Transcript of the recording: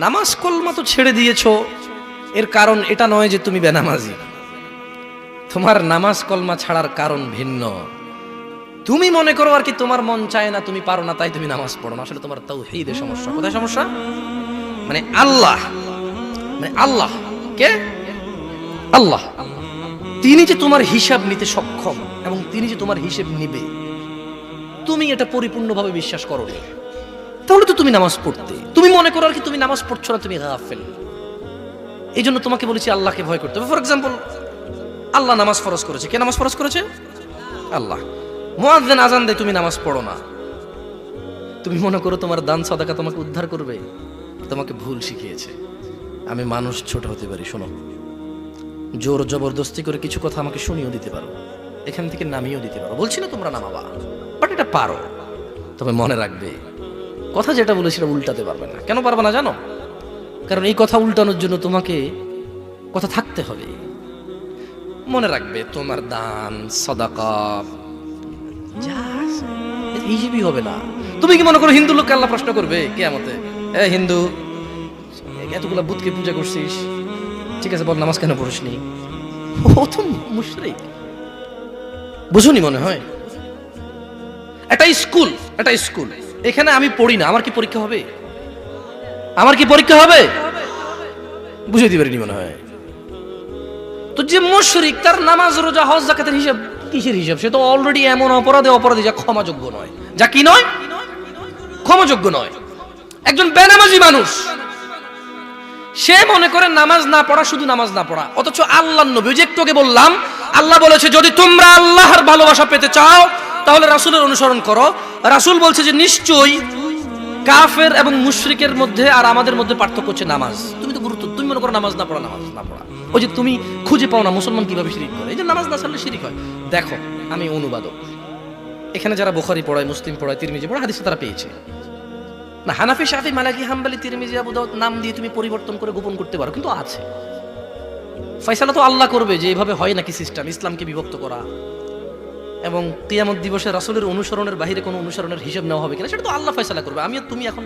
নামাজ কলমা তো ছেড়ে দিয়েছো, এর কারণ এটা নয় যে তুমি বেনামাজি। তোমার নামাজ কলমা ছাড়ার কারণ ভিন্ন। তুমি মনে করো আর কি তোমার মন চায় না, তুমি পারো না, তাই তুমি নামাজ পড়ো না। আসলে তোমার তাওহীদের সমস্যা। কোথায় সমস্যা? মানে আল্লাহ, মানে আল্লাহ কে? আল্লাহ তিনি যে তোমার হিসাব নিতে সক্ষম এবং তিনি যে তোমার হিসেব নিবে, তুমি এটা পরিপূর্ণভাবে বিশ্বাস করো না, তাহলে তো তুমি নামাজ পড়তে। তুমি মনে করো আর কি তুমি নামাজ পড়ছো না, তুমি গাফেল। এই জন্য তোমাকে বলেছি আল্লাহকে ভয় করতে হবে। ফর এক্সাম্পল, আল্লাহ নামাজ ফরজ করেছে। কে নামাজ ফরজ করেছে? আল্লাহ। মুয়াজ্জিন আজান দেয়, তুমি নামাজ পড়ো না। তুমি মনে করো তোমার দান সাদাকা তোমাকে উদ্ধার করবে? তোমাকে ভুল শিখিয়েছে। আমি মানুষ, ছোট হতে পারি। শোনো, জোর জবরদস্তি করে কিছু কথা আমাকে শুনিয়েও দিতে পারো, এখান থেকে নামিয়েও দিতে পারো। বলছি না তোমরা নামাবা, বাট এটা পারো। তবে মনে রাখবে, কথা যেটা বলে সেটা উল্টাতে পারবে না। কেন পারবে না জানো? কারণ এই কথা উল্টানোর জন্য তোমাকে কথা থাকতে হবে। মনে রাখবে, তোমার দান সাদাকা হিসেবই হবে না। তুমি কি মনে করো হিন্দু লোককে আল্লাহ প্রশ্ন করবে কিয়ামতে, এ হিন্দু, এতগুলা বুতকে পূজা করছিস, ঠিক আছে বল নামাজ কেন পড়িসনি? ও তো মুশরিক। বুঝুনি মনে হয়? এটা স্কুল, এটা স্কুল। এখানে আমি পড়ি না, আমার কি পরীক্ষা হবে? আমার কি পরীক্ষা হবে? বুঝে দিতে পারিনি মনে হয়। তো যে মুশরিক, তার নামাজ রোজা হজ যাকাতের হিসাব কিসের হিসাব? সে তো অলরেডি এমন অপরাধী যা ক্ষমাযোগ্য নয়। যা কি নয়? ক্ষমাযোগ্য নয়। একজন বেনামাজি মানুষ, সে মনে করে নামাজ না পড়া শুধু নামাজ না পড়া, অথচ আল্লাহর নবী, যে একটু আগে বললাম, আল্লাহ বলেছে যদি তোমরা আল্লাহর ভালোবাসা পেতে চাও তাহলে রাসূলের অনুসরণ করো। রাসূল বলছে যে নিশ্চয়ই কাফের এবং মুশরিকের মধ্যে আর আমাদের মধ্যে পার্থক্য হচ্ছে নামাজ। তুমি মনে করো নামাজ না পড়া, নামাজ না পড়া। ওই যে তুমি খুঁজে পাও না মুসলমান কিভাবে শিরিক করে, এই যে নামাজ না ছাড়লে শিরিক হয়। দেখো, আমি অনুবাদক, এখানে যারা বুখারী পড়ায়, মুসলিম পড়ায়, তিরমিজি পড়ায়, হাদিস তারা পেয়েছে না। হানাফি, শাফি, মালিকি, হাম্বলি, তিরমিজি, আবু দাউদ নাম দিয়ে তুমি পরিবর্তন করে গোপন করতে পারো, কিন্তু আছে। ফয়সালা তো আল্লাহ করবে যে এভাবে হয় নাকি সিস্টেম, ইসলামকে বিভক্ত করা এবং কিয়ামত দিবসে রাসূলের অনুসরণের বাইরে কোনো অনুসরণের হিসাব নেওয়া হবে কিনা, সেটা তো আল্লাহ ফয়সালা করবে। আমি আর তুমি এখন